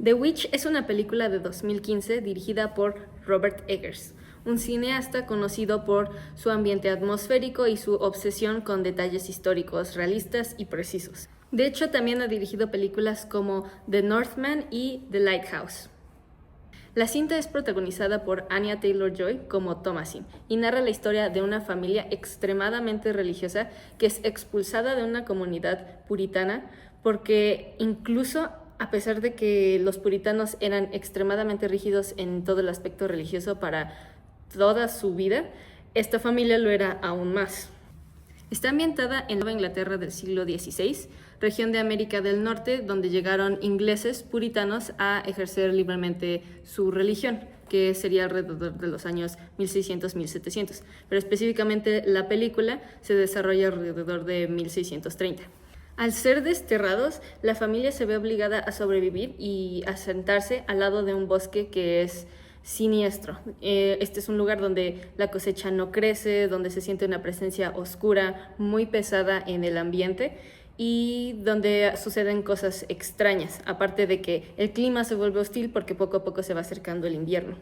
The Witch es una película de 2015 dirigida por Robert Eggers, un cineasta conocido por su ambiente atmosférico y su obsesión con detalles históricos realistas y precisos. De hecho, también ha dirigido películas como The Northman y The Lighthouse. La cinta es protagonizada por Anya Taylor-Joy como Thomasin y narra la historia de una familia extremadamente religiosa que es expulsada de una comunidad puritana porque incluso a pesar de que los puritanos eran extremadamente rígidos en todo el aspecto religioso para toda su vida, esta familia lo era aún más. Está ambientada en Nueva Inglaterra del siglo XVI, región de América del Norte, donde llegaron ingleses puritanos a ejercer libremente su religión, que sería alrededor de los años 1600-1700, pero específicamente la película se desarrolla alrededor de 1630. Al ser desterrados, la familia se ve obligada a sobrevivir y a sentarse al lado de un bosque que es siniestro. Este es un lugar donde la cosecha no crece, donde se siente una presencia oscura, muy pesada en el ambiente y donde suceden cosas extrañas, aparte de que el clima se vuelve hostil porque poco a poco se va acercando el invierno.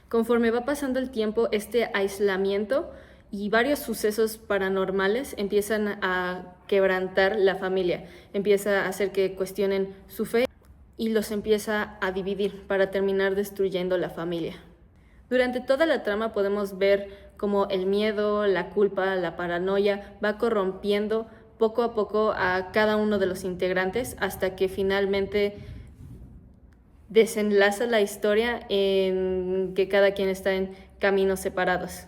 Conforme va pasando el tiempo, este aislamiento y varios sucesos paranormales empiezan a quebrantar la familia, empieza a hacer que cuestionen su fe y los empieza a dividir para terminar destruyendo la familia. Durante toda la trama podemos ver cómo el miedo, la culpa, la paranoia va corrompiendo poco a poco a cada uno de los integrantes hasta que finalmente desenlaza la historia en que cada quien está en caminos separados.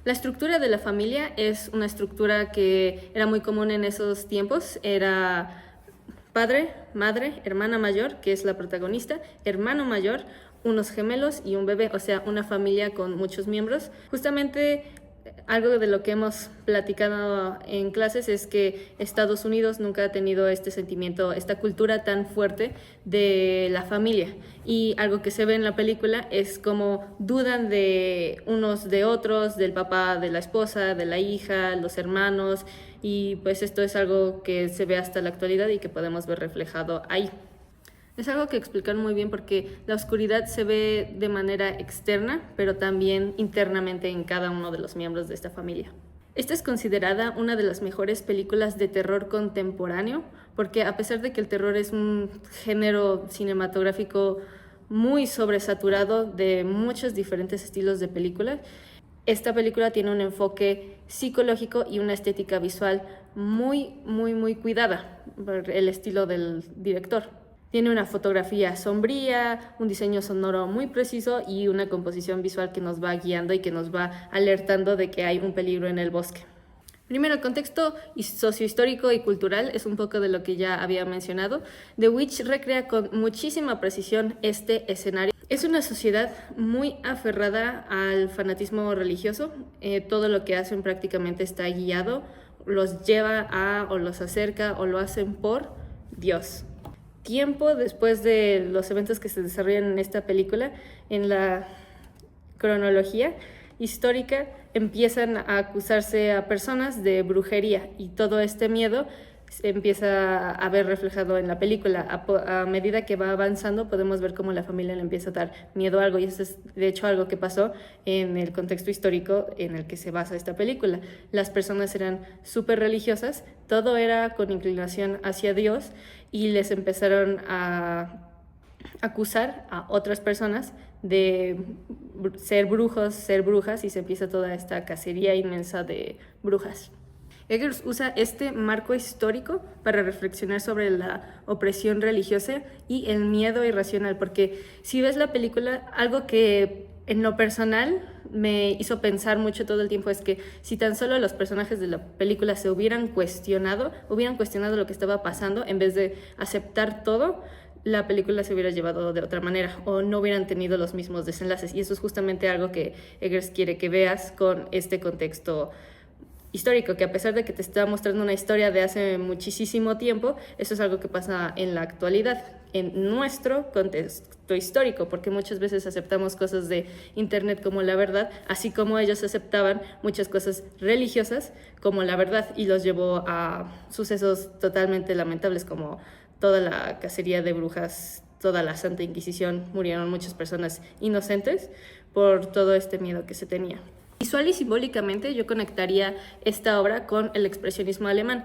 La estructura de la familia es una estructura que era muy común en esos tiempos. Era padre, madre, hermana mayor, que es la protagonista, hermano mayor, unos gemelos y un bebé, o sea, una familia con muchos miembros. Justamente algo de lo que hemos platicado en clases es que Estados Unidos nunca ha tenido este sentimiento, esta cultura tan fuerte de la familia. Y algo que se ve en la película es cómo dudan de unos de otros, del papá de la esposa, de la hija, los hermanos, y pues esto es algo que se ve hasta la actualidad y que podemos ver reflejado ahí. Es algo que explicaron muy bien porque la oscuridad se ve de manera externa, pero también internamente en cada uno de los miembros de esta familia. Esta es considerada una de las mejores películas de terror contemporáneo, porque a pesar de que el terror es un género cinematográfico muy sobresaturado de muchos diferentes estilos de películas, esta película tiene un enfoque psicológico y una estética visual muy cuidada por el estilo del director. Tiene una fotografía sombría, un diseño sonoro muy preciso y una composición visual que nos va guiando y que nos va alertando de que hay un peligro en el bosque. Primero, el contexto sociohistórico y cultural es un poco de lo que ya había mencionado. The Witch recrea con muchísima precisión este escenario. Es una sociedad muy aferrada al fanatismo religioso. Todo lo que hacen prácticamente está guiado, los lleva a o los acerca o lo hacen por Dios. Tiempo después de los eventos que se desarrollan en esta película, en la cronología histórica empiezan a acusarse a personas de brujería y todo este miedo se empieza a ver reflejado en la película. A medida que va avanzando podemos ver cómo la familia le empieza a dar miedo a algo y eso es de hecho algo que pasó en el contexto histórico en el que se basa esta película. Las personas eran súper religiosas, todo era con inclinación hacia Dios y les empezaron a acusar a otras personas de ser brujos, ser brujas y se empieza toda esta cacería inmensa de brujas. Eggers usa este marco histórico para reflexionar sobre la opresión religiosa y el miedo irracional, porque si ves la película, algo que en lo personal me hizo pensar mucho todo el tiempo es que si tan solo los personajes de la película se hubieran cuestionado lo que estaba pasando en vez de aceptar todo, la película se hubiera llevado de otra manera o no hubieran tenido los mismos desenlaces. Y eso es justamente algo que Eggers quiere que veas con este contexto histórico, que a pesar de que te está mostrando una historia de hace muchísimo tiempo, eso es algo que pasa en la actualidad, en nuestro contexto histórico, porque muchas veces aceptamos cosas de internet como la verdad, así como ellos aceptaban muchas cosas religiosas como la verdad y los llevó a sucesos totalmente lamentables como toda la cacería de brujas toda la Santa Inquisición, murieron muchas personas inocentes por todo este miedo que se tenía. Visual y simbólicamente yo conectaría esta obra con el expresionismo alemán.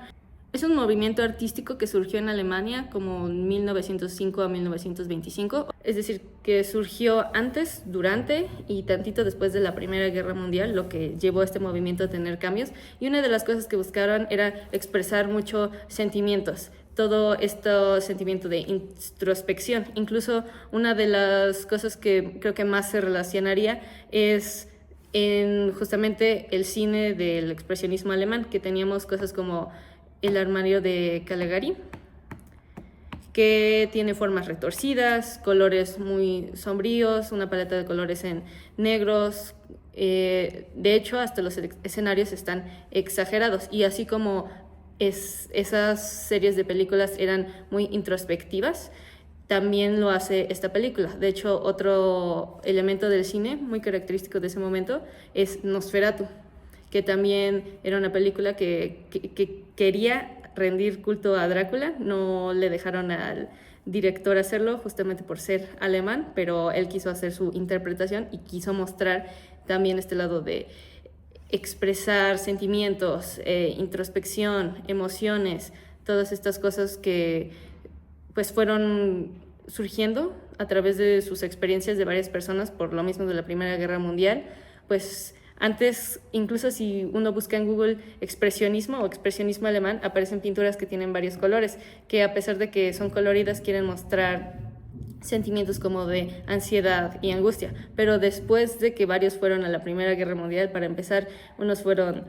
Es un movimiento artístico que surgió en Alemania como en 1905 a 1925, es decir, que surgió antes, durante y tantito después de la Primera Guerra Mundial, lo que llevó a este movimiento a tener cambios. Y una de las cosas que buscaron era expresar mucho sentimientos, todo este sentimiento de introspección. Incluso una de las cosas que creo que más se relacionaría es en justamente el cine del expresionismo alemán, que teníamos cosas como el armario de Caligari, que tiene formas retorcidas, colores muy sombríos, una paleta de colores en negros. De hecho, hasta los escenarios están exagerados, y así como esas series de películas eran muy introspectivas, también lo hace esta película. De hecho, otro elemento del cine muy característico de ese momento es Nosferatu, que también era una película que quería rendir culto a Drácula. No le dejaron al director hacerlo justamente por ser alemán, pero él quiso hacer su interpretación y quiso mostrar también este lado de expresar sentimientos, introspección, emociones, todas estas cosas que pues fueron surgiendo a través de sus experiencias de varias personas por lo mismo de la Primera Guerra Mundial. Pues antes, incluso si uno busca en Google expresionismo o expresionismo alemán, aparecen pinturas que tienen varios colores, que a pesar de que son coloridas, quieren mostrar sentimientos como de ansiedad y angustia. Pero después de que varios fueron a la Primera Guerra Mundial, para empezar, unos fueron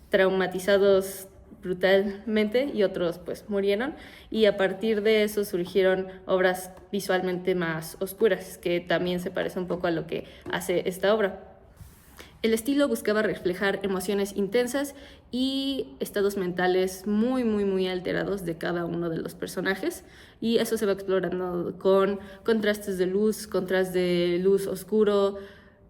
traumatizados brutalmente y otros pues murieron, y a partir de eso surgieron obras visualmente más oscuras, que también se parece un poco a lo que hace esta obra. El estilo buscaba reflejar emociones intensas y estados mentales muy, muy, muy alterados de cada uno de los personajes, y eso se va explorando con contrastes de luz oscuro,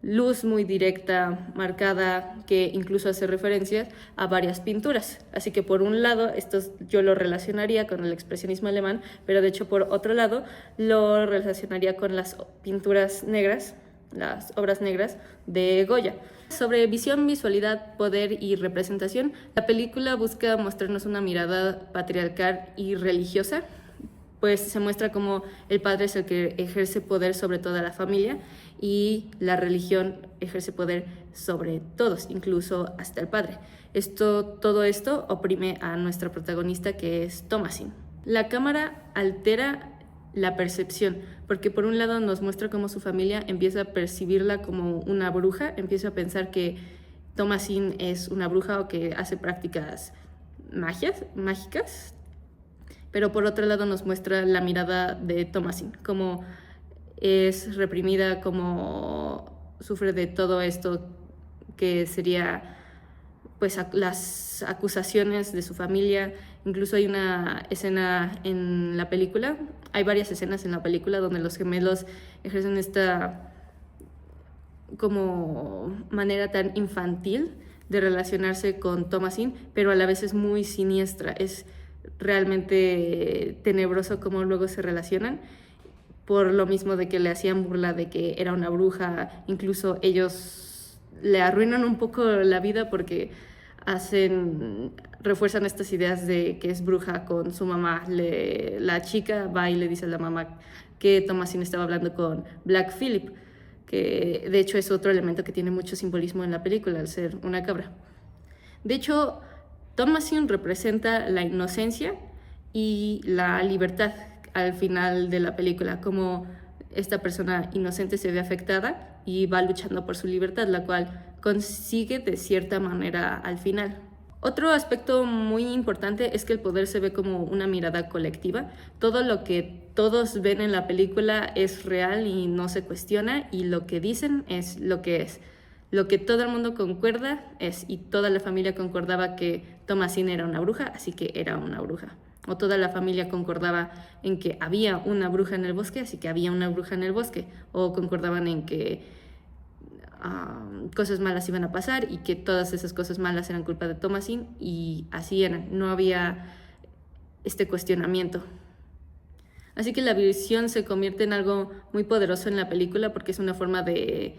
luz muy directa, marcada, que incluso hace referencias a varias pinturas. Así que por un lado, esto yo lo relacionaría con el expresionismo alemán, pero de hecho por otro lado lo relacionaría con las pinturas negras, las obras negras de Goya. Sobre visión, visualidad, poder y representación, la película busca mostrarnos una mirada patriarcal y religiosa, pues se muestra como el padre es el que ejerce poder sobre toda la familia y la religión ejerce poder sobre todos, incluso hasta el padre. Todo esto oprime a nuestra protagonista, que es Thomasin. La cámara altera la percepción, porque por un lado nos muestra cómo su familia empieza a percibirla como una bruja, empieza a pensar que Thomasin es una bruja o que hace prácticas mágicas, pero por otro lado nos muestra la mirada de Thomasin, cómo es reprimida, cómo sufre de todo esto que sería pues las acusaciones de su familia. Incluso hay una escena en la película, hay varias escenas en la película donde los gemelos ejercen esta como manera tan infantil de relacionarse con Thomasin, pero a la vez es muy siniestra. Es realmente tenebroso cómo luego se relacionan, por lo mismo de que le hacían burla de que era una bruja. Incluso ellos le arruinan un poco la vida porque refuerzan estas ideas de que es bruja con su mamá. La chica va y le dice a la mamá que Thomasin estaba hablando con Black Phillip, que de hecho es otro elemento que tiene mucho simbolismo en la película, al ser una cabra. De hecho, Thomasin representa la inocencia y la libertad al final de la película, como esta persona inocente se ve afectada y va luchando por su libertad, la cual consigue de cierta manera al final. Otro aspecto muy importante es que el poder se ve como una mirada colectiva. Todo lo que todos ven en la película es real y no se cuestiona, y lo que dicen es lo que es. Lo que todo el mundo concuerda es, y toda la familia concordaba que Thomasin era una bruja, así que era una bruja. O toda la familia concordaba en que había una bruja en el bosque, así que había una bruja en el bosque. O concordaban en que cosas malas iban a pasar y que todas esas cosas malas eran culpa de Thomasin, y así eran. No había este cuestionamiento. Así que la visión se convierte en algo muy poderoso en la película porque es una forma de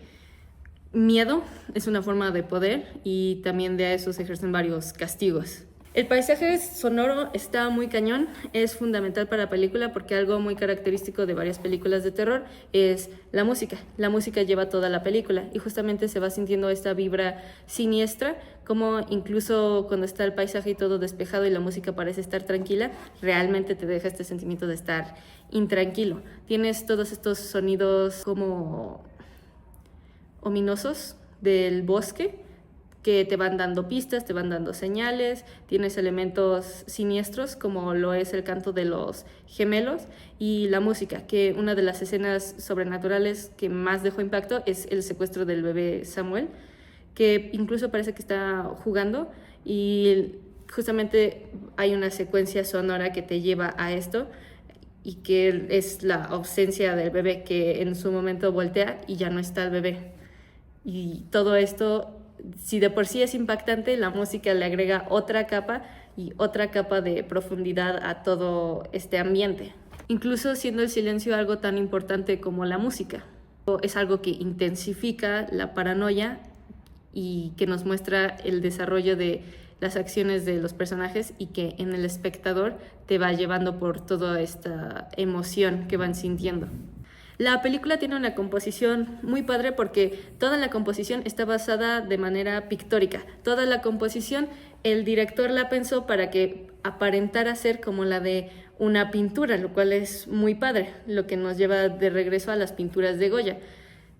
miedo, es una forma de poder y también de eso se ejercen varios castigos. El paisaje sonoro está muy cañón, es fundamental para la película porque algo muy característico de varias películas de terror es la música. La música lleva toda la película y justamente se va sintiendo esta vibra siniestra, como incluso cuando está el paisaje y todo despejado y la música parece estar tranquila, realmente te deja este sentimiento de estar intranquilo. Tienes todos estos sonidos como ominosos del bosque, que te van dando pistas, te van dando señales, tienes elementos siniestros como lo es el canto de los gemelos y la música, que una de las escenas sobrenaturales que más dejó impacto es el secuestro del bebé Samuel, que incluso parece que está jugando y justamente hay una secuencia sonora que te lleva a esto y que es la ausencia del bebé, que en su momento voltea y ya no está el bebé. Y todo esto, si de por sí es impactante, la música le agrega otra capa y otra capa de profundidad a todo este ambiente. Incluso siendo el silencio algo tan importante como la música. Es algo que intensifica la paranoia y que nos muestra el desarrollo de las acciones de los personajes y que en el espectador te va llevando por toda esta emoción que van sintiendo. La película tiene una composición muy padre porque toda la composición está basada de manera pictórica. Toda la composición el director la pensó para que aparentara ser como la de una pintura, lo cual es muy padre, lo que nos lleva de regreso a las pinturas de Goya.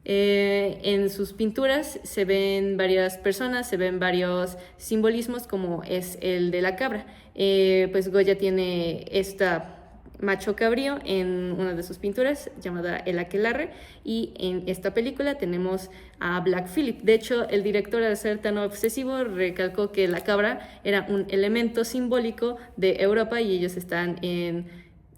En sus pinturas se ven varias personas, se ven varios simbolismos como es el de la cabra. Pues Goya tiene esta macho cabrío en una de sus pinturas llamada El Aquelarre y en esta película tenemos a Black Phillip. De hecho, el director, al ser tan obsesivo, recalcó que la cabra era un elemento simbólico de Europa y ellos están en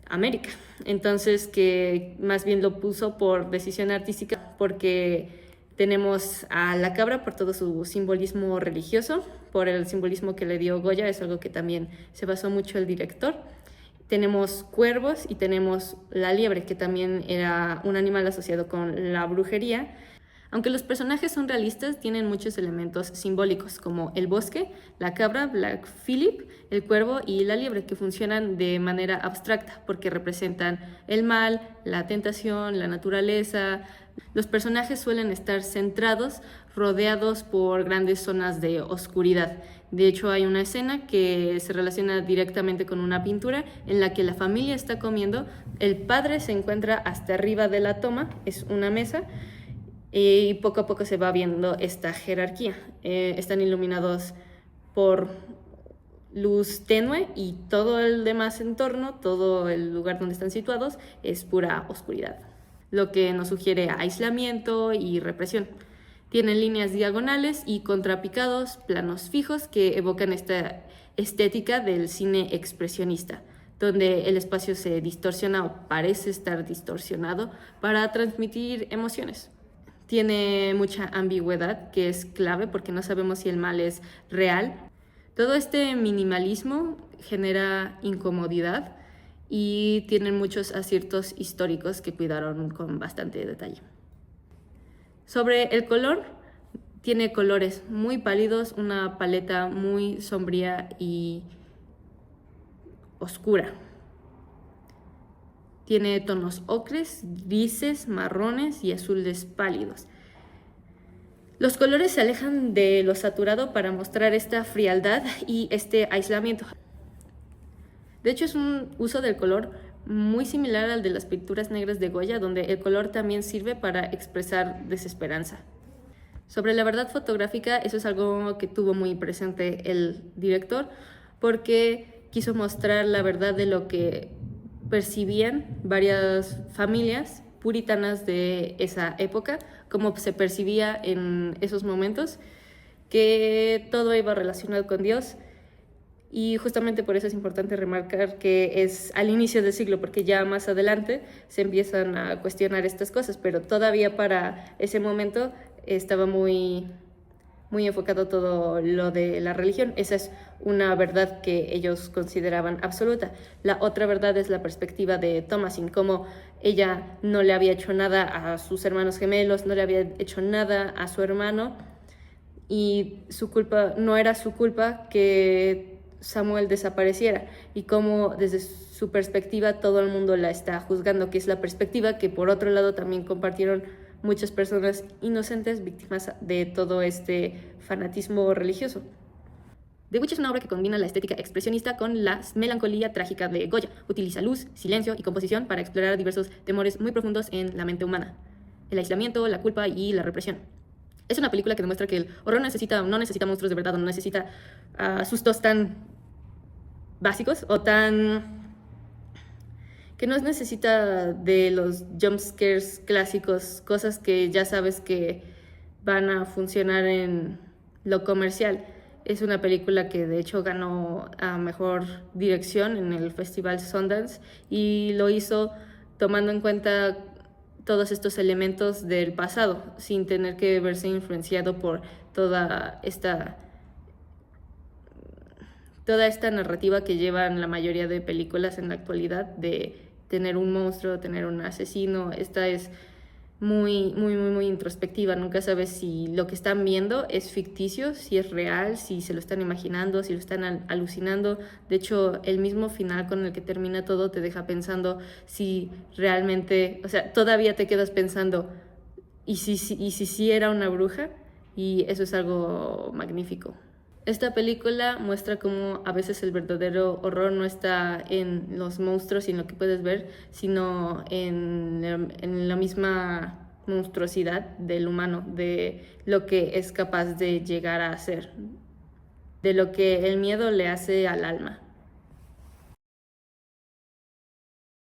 América. Entonces, que más bien lo puso por decisión artística porque tenemos a la cabra por todo su simbolismo religioso, por el simbolismo que le dio Goya, es algo que también se basó mucho el director. Tenemos cuervos y tenemos la liebre, que también era un animal asociado con la brujería. Aunque los personajes son realistas, tienen muchos elementos simbólicos, como el bosque, la cabra, Black Phillip, el cuervo y la liebre, que funcionan de manera abstracta porque representan el mal, la tentación, la naturaleza. Los personajes suelen estar centrados, rodeados por grandes zonas de oscuridad. De hecho, hay una escena que se relaciona directamente con una pintura en la que la familia está comiendo, el padre se encuentra hasta arriba de la toma, es una mesa, y poco a poco se va viendo esta jerarquía. Están iluminados por luz tenue y todo el demás entorno, todo el lugar donde están situados, es pura oscuridad, lo que nos sugiere aislamiento y represión. Tienen líneas diagonales y contrapicados, planos fijos que evocan esta estética del cine expresionista, donde el espacio se distorsiona o parece estar distorsionado para transmitir emociones. Tiene mucha ambigüedad, que es clave porque no sabemos si el mal es real. Todo este minimalismo genera incomodidad y tienen muchos aciertos históricos que cuidaron con bastante detalle. Sobre el color, tiene colores muy pálidos, una paleta muy sombría y oscura. Tiene tonos ocres, grises, marrones y azules pálidos. Los colores se alejan de lo saturado para mostrar esta frialdad y este aislamiento. De hecho, es un uso del color muy similar al de las pinturas negras de Goya, donde el color también sirve para expresar desesperanza. Sobre la verdad fotográfica, eso es algo que tuvo muy presente el director, porque quiso mostrar la verdad de lo que percibían varias familias puritanas de esa época, cómo se percibía en esos momentos, que todo iba relacionado con Dios. Y justamente por eso es importante remarcar que es al inicio del siglo, porque ya más adelante se empiezan a cuestionar estas cosas, pero todavía para ese momento estaba muy muy enfocado todo lo de la religión. Esa es una verdad que ellos consideraban absoluta. La otra verdad es la perspectiva de Thomasin, como ella no le había hecho nada a sus hermanos gemelos, no le había hecho nada a su hermano, y su culpa no era su culpa que Samuel desapareciera, y como desde su perspectiva todo el mundo la está juzgando, que es la perspectiva que por otro lado también compartieron muchas personas inocentes víctimas de todo este fanatismo religioso. The Witch es una obra que combina la estética expresionista con la melancolía trágica de Goya. Utiliza luz, silencio y composición para explorar diversos temores muy profundos en la mente humana: el aislamiento, la culpa y la represión. Es una película que demuestra que el horror no necesita monstruos de verdad, o no necesita sustos tan básicos o tan... que no necesita de los jump scares clásicos, cosas que ya sabes que van a funcionar en lo comercial. Es una película que de hecho ganó a mejor dirección en el Festival Sundance, y lo hizo tomando en cuenta todos estos elementos del pasado, sin tener que verse influenciado por toda esta narrativa que llevan la mayoría de películas en la actualidad, de tener un monstruo, tener un asesino. Esta es muy introspectiva. Nunca sabes si lo que están viendo es ficticio, si es real, si se lo están imaginando, si lo están alucinando. De hecho, el mismo final con el que termina todo te deja pensando si realmente, o sea, todavía te quedas pensando, ¿y si era una bruja? Y eso es algo magnífico. Esta película muestra cómo a veces el verdadero horror no está en los monstruos y en lo que puedes ver, sino en la misma monstruosidad del humano, de lo que es capaz de llegar a ser, de lo que el miedo le hace al alma.